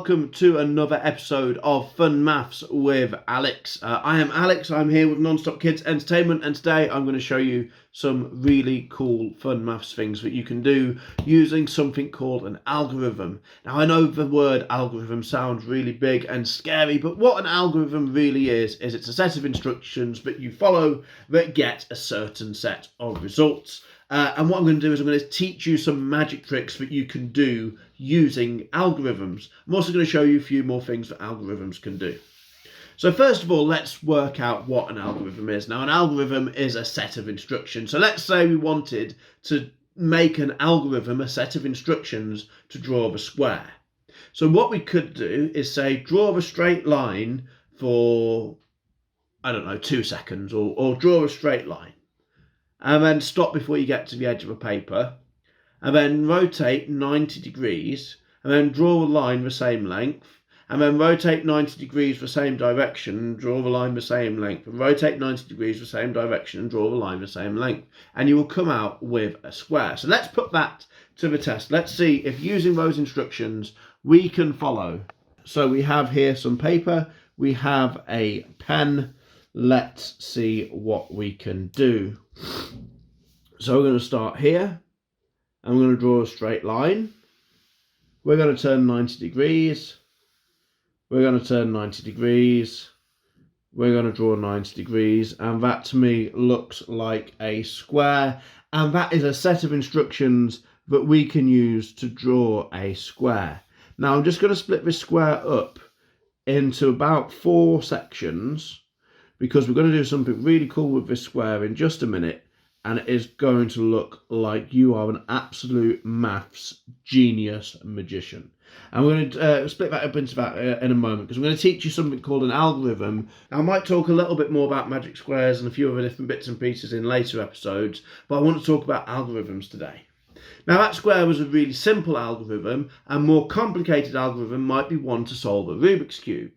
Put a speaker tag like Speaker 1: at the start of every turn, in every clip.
Speaker 1: welcome to another episode of Fun Maths with Alex. I am Alex, I'm here with Non-Stop Kids Entertainment, and today I'm going to show you some really cool fun maths things that you can do using something called an algorithm. Now I know the word algorithm sounds really big and scary, but what an algorithm really is it's a set of instructions that you follow that get a certain set of results. And what I'm going to do is I'm going to teach you some magic tricks that you can do using algorithms. I'm also going to show you a few more things that algorithms can do. So first of all, let's work out what an algorithm is. Now, an algorithm is a set of instructions. So let's say we wanted to make an algorithm, a set of instructions to draw the square. So what we could do is say, draw a straight line for, I don't know, 2 seconds, or draw a straight line. And then stop before you get to the edge of a paper, and then rotate 90 degrees, and then draw a line the same length, and then rotate 90 degrees the same direction, and draw the line the same length, and rotate 90 degrees the same direction, and draw the line the same length, and you will come out with a square. So let's put that to the test. Let's see if using those instructions we can follow. So we have here some paper, we have a pen. Let's see what we can do. So we're going to start here, and we're going to draw a straight line. We're going to turn 90 degrees. We're going to turn 90 degrees. We're going to draw 90 degrees, and that to me looks like a square, and that is a set of instructions that we can use to draw a square. Now I'm just going to split this square up into about 4 sections, because we're going to do something really cool with this square in just a minute, and it is going to look like you are an absolute maths genius magician. And we're going to split that up into that in a moment, because I'm going to teach you something called an algorithm. Now, I might talk a little bit more about magic squares and a few other different bits and pieces in later episodes, but I want to talk about algorithms today. Now, that square was a really simple algorithm. A more complicated algorithm might be one to solve a Rubik's Cube.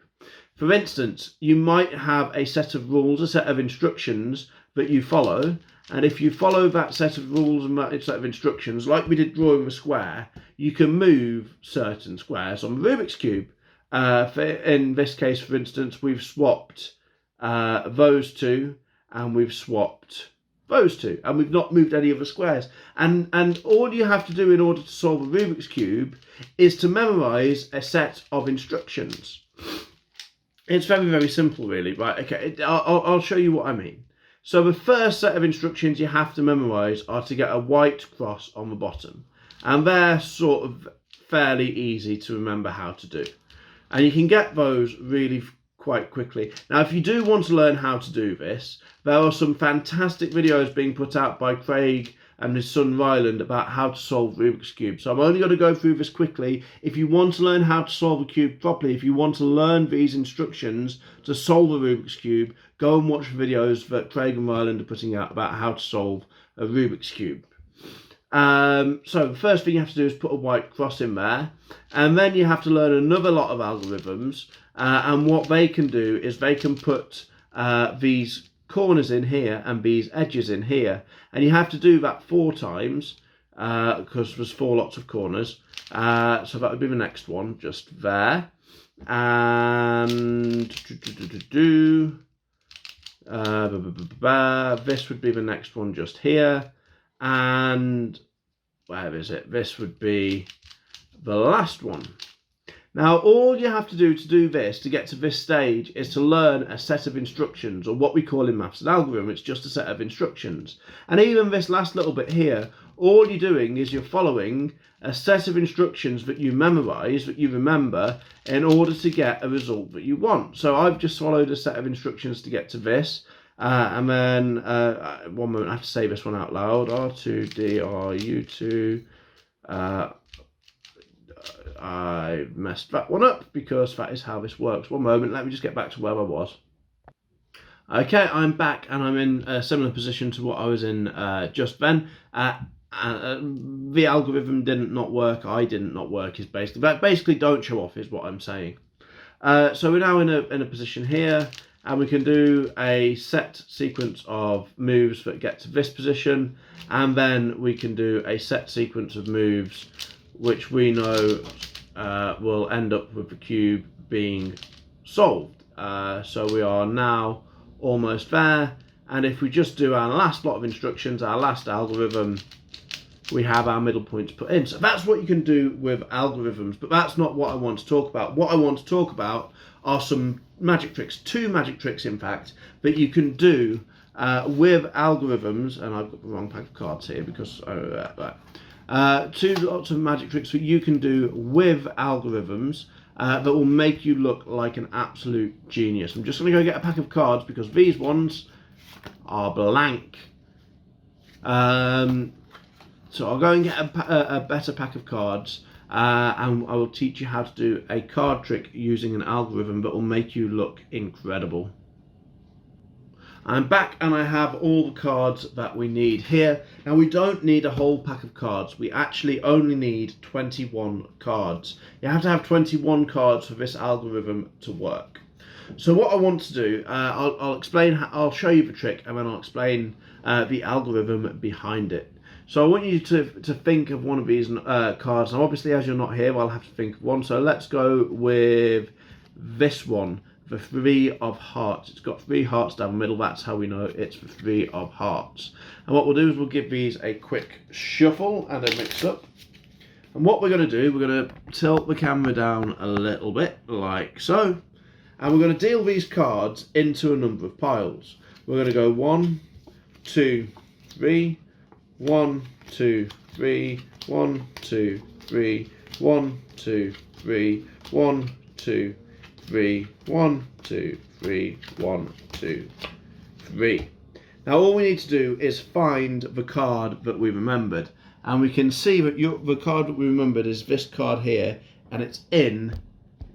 Speaker 1: For instance, you might have a set of rules, a set of instructions that you follow, and if you follow that set of rules and that set of instructions, like we did drawing the square, you can move certain squares on the Rubik's Cube. In this case, for instance, we've swapped those two, and we've swapped those two, and we've not moved any of the squares. And all you have to do in order to solve a Rubik's Cube is to memorize a set of instructions. It's very, very simple, really, right? Okay, I'll show you what I mean. So the first set of instructions you have to memorize are to get a white cross on the bottom. And they're sort of fairly easy to remember how to do. And you can get those really quite quickly. Now, if you do want to learn how to do this, there are some fantastic videos being put out by Craig and his son Ryland about how to solve Rubik's Cube. So I'm only going to go through this quickly. If you want to learn how to solve a cube properly, if you want to learn these instructions to solve a Rubik's Cube, go and watch the videos that Craig and Ryland are putting out about how to solve a Rubik's Cube. So the first thing you have to do is put a white cross in there, and then you have to learn another lot of algorithms, and what they can do is they can put these corners in here and these edges in here, and you have to do that 4 times because there's 4 lots of corners. So that would be the next one, just there, and this would be the next one just here, and where is it? This would be the last one. Now, all you have to do this, to get to this stage, is to learn a set of instructions, or what we call in maths an algorithm. It's just a set of instructions. And even this last little bit here, all you're doing is you're following a set of instructions that you memorize, that you remember, in order to get a result that you want. So I've just followed a set of instructions to get to this. And then, one moment, I have to say this one out loud. R2, DRU2. I messed that one up because that is how this works. One moment, let me just get back to where I was. Okay, I'm back, and I'm in a similar position to what I was in just then. The algorithm didn't not work. I didn't not work is basically don't show off is what I'm saying. So we're now in a position here, and we can do a set sequence of moves that get to this position, and then we can do a set sequence of moves which we know we'll end up with the cube being solved. So we are now almost there, and if we just do our last lot of instructions, our last algorithm, we have our middle points put in. So that's what you can do with algorithms, but that's not what I want to talk about. What I want to talk about are some magic tricks, 2 magic tricks in fact, that you can do with algorithms. And I've got the wrong pack of cards here because 2 lots of magic tricks that you can do with algorithms that will make you look like an absolute genius. I'm just going to go get a pack of cards because these ones are blank. So I'll go and get a better pack of cards, and I will teach you how to do a card trick using an algorithm that will make you look incredible. I'm back and I have all the cards that we need here. Now we don't need a whole pack of cards. We actually only need 21 cards. You have to have 21 cards for this algorithm to work. So what I want to do, I'll show you the trick, and then I'll explain the algorithm behind it. So I want you to think of one of these cards. Now obviously as you're not here, I'll have to think of one. So let's go with this one, the 3 of hearts. It's got 3 hearts down the middle. That's how we know it's the 3 of hearts. And what we'll do is we'll give these a quick shuffle and a mix up. And what we're going to do, we're going to tilt the camera down a little bit like so. And we're going to deal these cards into a number of piles. We're going to go 1, 2, 3, 1, 2, 3, 1, 2, 3, 1, 2, 3, 1, 2, 3, 1, 2, 3, 1, 2, 3. Now all we need to do is find the card that we remembered, and we can see that the card that we remembered is this card here, and it's in,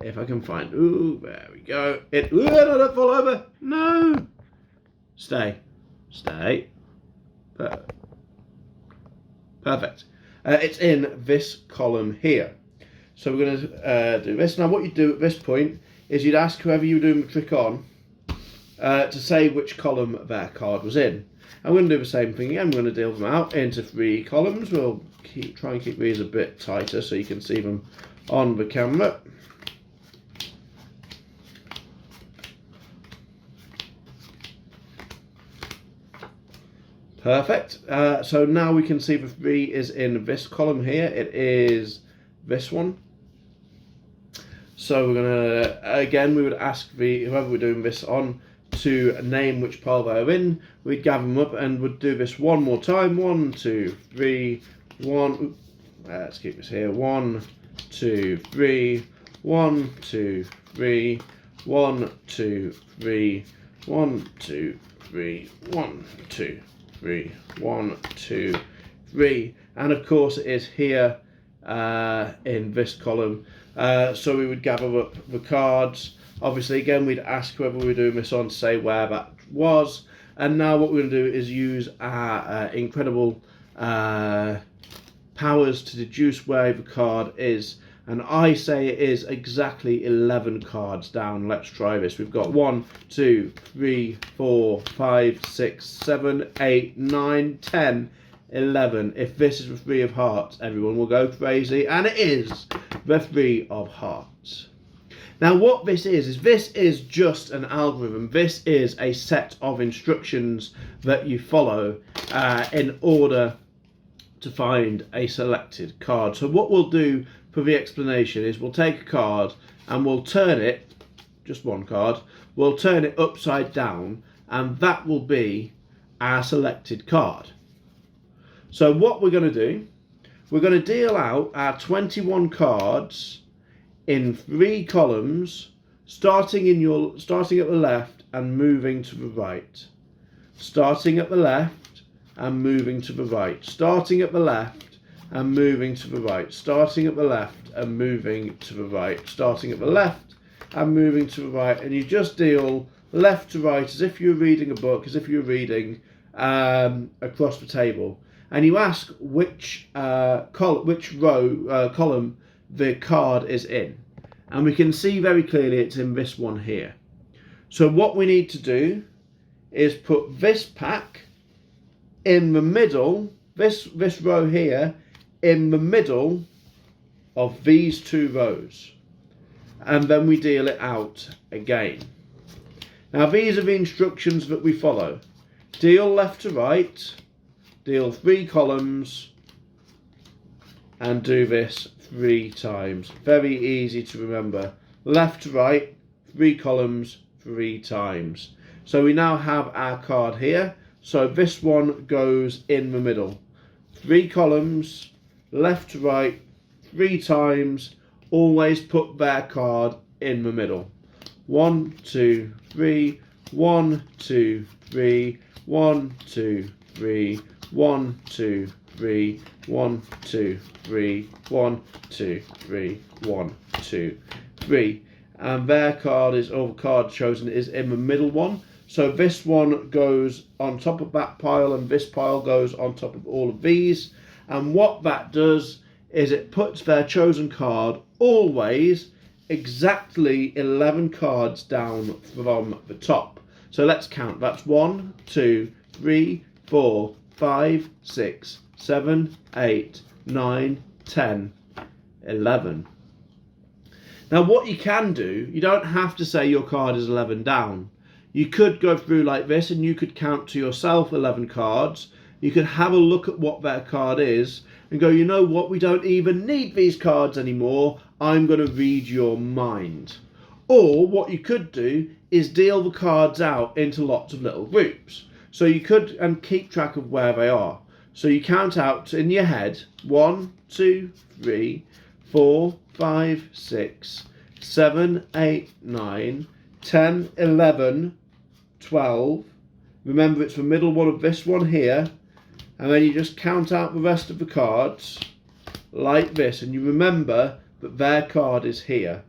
Speaker 1: if I can find, ooh, there we go, ooh, no, don't fall over, no, stay, perfect. It's in this column here. So we're going to do this. Now what you do at this point is you'd ask whoever you were doing the trick on to say which column their card was in. I'm going to do the same thing again. We're going to deal them out into 3 columns. We'll try and keep these a bit tighter so you can see them on the camera. Perfect. So now we can see the 3 is in this column here. It is this one. So we're gonna, again, we would ask whoever we're doing this on to name which pile they're in. We'd gather them up and would do this one more time. 1, 2, 3, 1. Let's keep this here. 1, 2, 3. 1, 2, 3. 1, 2, 3. 1, 2, 3. 1, 2, 3, 1, 2, 3, and of course it is here in this column. So we would gather up the cards. Obviously, again, we'd ask whoever we're doing this on to say where that was. And now what we're going to do is use our incredible powers to deduce where the card is. And I say it is exactly 11 cards down. Let's try this. We've got 1, 2, 3, 4, 5, 6, 7, 8, 9, 10, 11. If this is the 3 of hearts, everyone will go crazy. And it is the 3 of hearts. Now what this is just an algorithm. This is a set of instructions that you follow in order to find a selected card. So what we'll do for the explanation is we'll take a card and we'll turn it, just one card, we'll turn it upside down, and that will be our selected card. So what we're going to do, we're going to deal out our 21 cards in 3 columns, starting at the left and moving to the right. Starting at the left and moving to the right. Starting at the left and moving to the right, starting at the left and moving to the right, starting at the left and moving to the right, and you just deal left to right as if you're reading a book, as if you're reading across the table, and you ask which column the card is in, and we can see very clearly it's in this one here. So what we need to do is put this pack in the middle, this row here, in the middle of these two rows, and then we deal it out again. Now these are the instructions that we follow. Deal left to right, deal 3 columns, and do this 3 times. Very easy to remember. Left to right, 3 columns, 3 times. So we now have our card here. So this one goes in the middle. 3 columns, left to right, 3 times. Always put their card in the middle. 1, 2, 3, 1, 2, 3, 1, 2, 3, 1, 2, 3, 1, 2, 3, 1, 2, 3, 1, 2, 3. And their card is, or the card chosen is in the middle one. So this one goes on top of that pile, and this pile goes on top of all of these. And what that does is it puts their chosen card always exactly 11 cards down from the top. So let's count. That's 1, 2, 3, 4, 5, 6, 7, 8, 9, 10, 11. Now what you can do, you don't have to say your card is 11 down. You could go through like this and you could count to yourself 11 cards. You could have a look at what their card is and go, you know what, we don't even need these cards anymore. I'm going to read your mind. Or what you could do is deal the cards out into lots of little groups. So you could and keep track of where they are. So you count out in your head 1, 2, 3, 4, 5, 6, 7, 8, 9, 10, 11, 12. Remember, it's the middle one of this one here. And then you just count out the rest of the cards like this. And you remember that their card is here.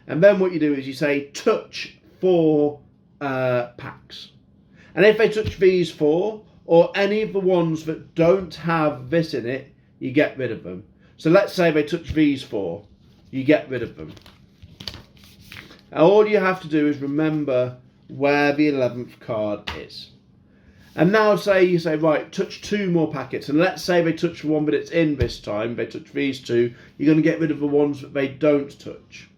Speaker 1: And then what you do is you say touch 4 packs. And if they touch these 4, or any of the ones that don't have this in it, you get rid of them. So let's say they touch these 4, you get rid of them. And all you have to do is remember where the 11th card is. And now you say, right, touch 2 more packets. And let's say they touch the one that it's in this time, they touch these 2, you're going to get rid of the ones that they don't touch.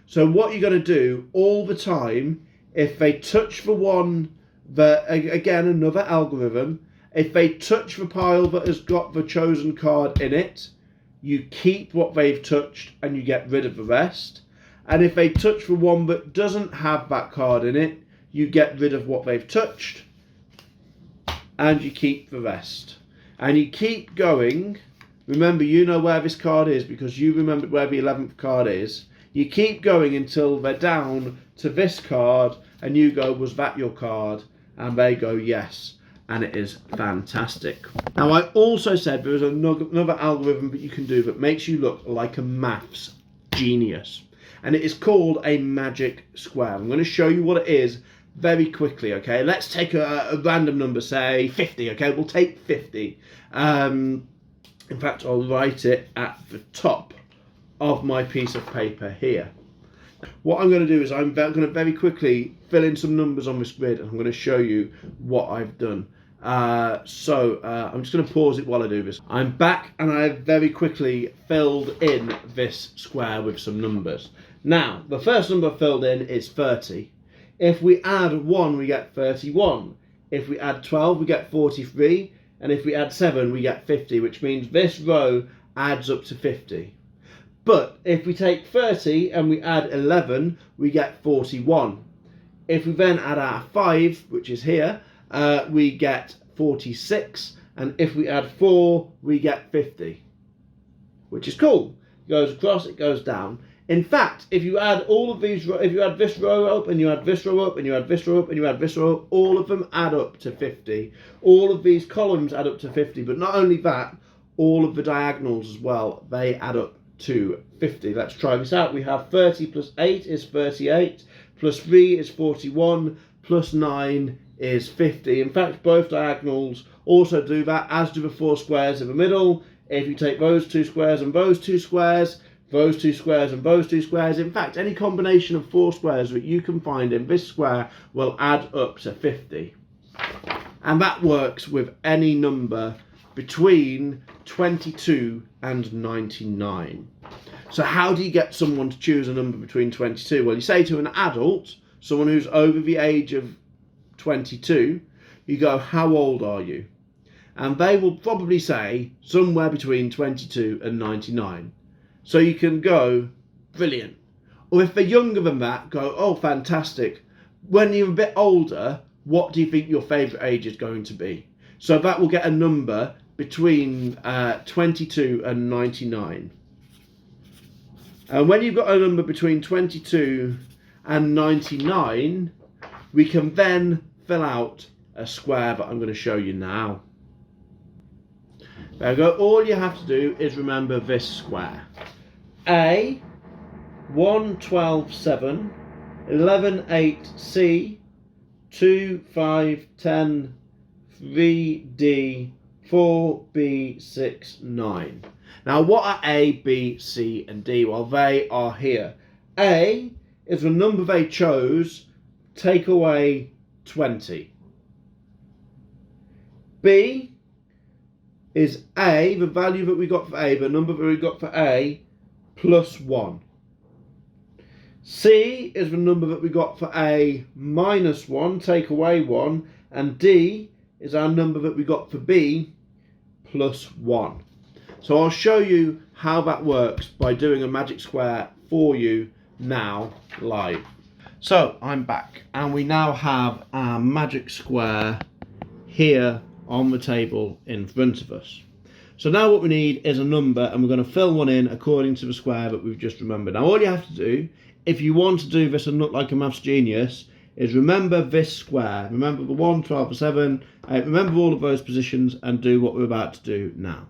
Speaker 1: So what you're going to do all the time, if they touch the one that, again, another algorithm, if they touch the pile that has got the chosen card in it, you keep what they've touched and you get rid of the rest. And if they touch the one that doesn't have that card in it, you get rid of what they've touched and you keep the rest. And you keep going. Remember, you know where this card is because you remembered where the 11th card is. You keep going until they're down to this card and you go, was that your card? And they go, yes. And it is fantastic. Now, I also said there is another algorithm that you can do that makes you look like a maths genius. And it is called a magic square. I'm going to show you what it is very quickly, okay? Let's take a random number, say 50, okay? We'll take 50. In fact, I'll write it at the top of my piece of paper here. What I'm going to do is I'm going to very quickly fill in some numbers on this grid and I'm going to show you what I've done. I'm just going to pause it while I do this. I'm back and I've very quickly filled in this square with some numbers. Now, the first number filled in is 30. If we add 1, we get 31. If we add 12, we get 43. And if we add 7, we get 50, which means this row adds up to 50. But if we take 30 and we add 11, we get 41. If we then add our 5, which is here, we get 46. And if we add 4, we get 50, which is cool. It goes across, it goes down. In fact, if you add all of these, if you add this row up and you add this row up and you add this row up and you add this row up, all of them add up to 50. All of these columns add up to 50, but not only that, all of the diagonals as well, they add up to 50. Let's try this out. We have 30 plus 8 is 38, plus 3 is 41, plus 9 is 50. In fact, both diagonals also do that, as do the 4 squares in the middle. If you take those 2 squares and those 2 squares, those 2 squares and those 2 squares, in fact, any combination of 4 squares that you can find in this square will add up to 50. And that works with any number between 22 and 99. So how do you get someone to choose a number between 22? Well, you say to an adult, someone who's over the age of 22, you go, how old are you? And they will probably say somewhere between 22 and 99. So you can go, brilliant. Or if they're younger than that, go, oh, fantastic. When you're a bit older, what do you think your favourite age is going to be? So that will get a number between 22 and 99. And when you've got a number between 22 and 99, we can then fill out a square that I'm going to show you now. There we go. All you have to do is remember this square. A, 1, 12, 7, 11, 8, C, 2, 5, 10, 3, D, 4, B, 6, 9. Now what are A, B, C and D? Well, they are here. A is the number they chose, take away 20. B is A, the value that we got for A, the number that we got for A, plus 1. C is the number that we got for A minus 1, take away 1. And D is our number that we got for B, plus 1. So I'll show you how that works by doing a magic square for you now, live. So I'm back, and we now have our magic square here on the table in front of us. So now what we need is a number, and we're going to fill one in according to the square that we've just remembered. Now all you have to do, if you want to do this and look like a maths genius, is remember this square. Remember the 1, 12, 7, remember all of those positions and do what we're about to do now.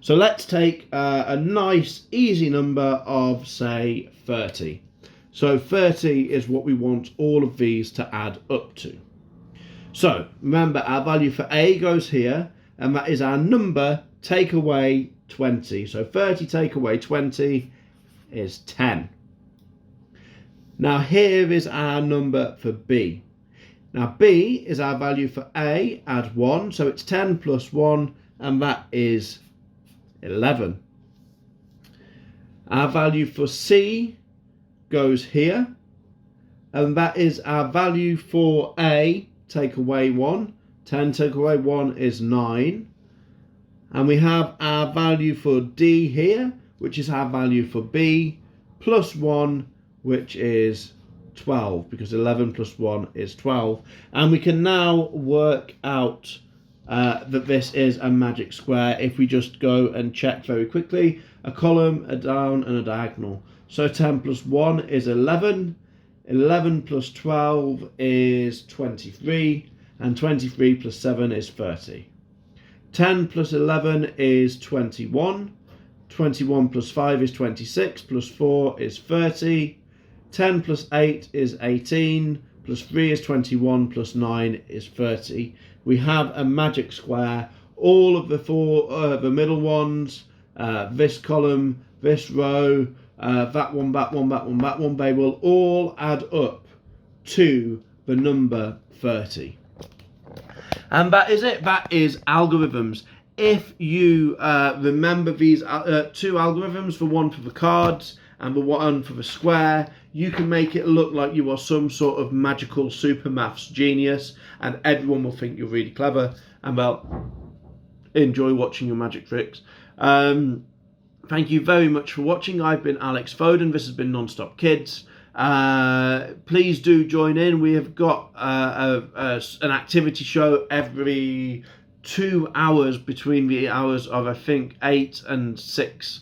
Speaker 1: So let's take a nice easy number of, say, 30. So 30 is what we want all of these to add up to. So remember, our value for A goes here, and that is our number take away 20. So 30 take away 20 is 10. Now here is our number for B. Now B is our value for A, add 1, so it's 10 plus 1, and that is 11. Our value for C goes here, and that is our value for A, take away 1. 10 take away 1 is 9. And we have our value for D here, which is our value for B, plus 1, which is 12, because 11 plus 1 is 12. And we can now work out that this is a magic square if we just go and check very quickly a column, a down and a diagonal. So 10 plus 1 is 11, 11 plus 12 is 23, and 23 plus 7 is 30. 10 plus 11 is 21, 21 plus 5 is 26, plus 4 is 30, 10 plus 8 is 18, plus 3 is 21, plus 9 is 30. We have a magic square. All of the middle ones, this column, this row, that one, that one, that one, that one, they will all add up to the number 30. And that is it. That is algorithms. If you remember these two algorithms, the one for the cards and the one for the square, you can make it look like you are some sort of magical super maths genius, and everyone will think you're really clever and well enjoy watching your magic tricks. Thank you very much for watching. I've been Alex Foden. This has been Non-Stop Kids. Please do join in. We have got an activity show every 2 hours between the hours of, I think, 8 and 6.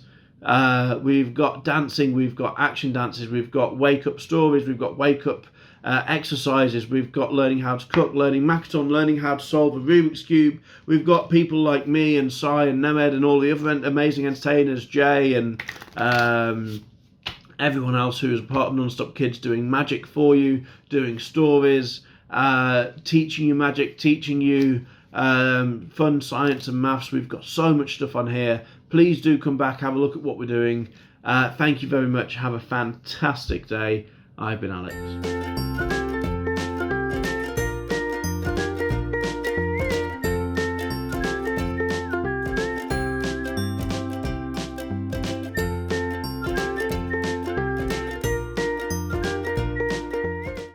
Speaker 1: We've got dancing, we've got action dances, we've got wake up stories, we've got wake up exercises, we've got learning how to cook, learning Makaton, learning how to solve a Rubik's Cube. We've got people like me and Sai and Nemed and all the other amazing entertainers, Jay and everyone else who is a part of Non-Stop Kids, doing magic for you, doing stories, teaching you magic, teaching you fun science and maths. We've got so much stuff on here. Please do come back, have a look at what we're doing. Thank you very much. Have a fantastic day. I've been Alex.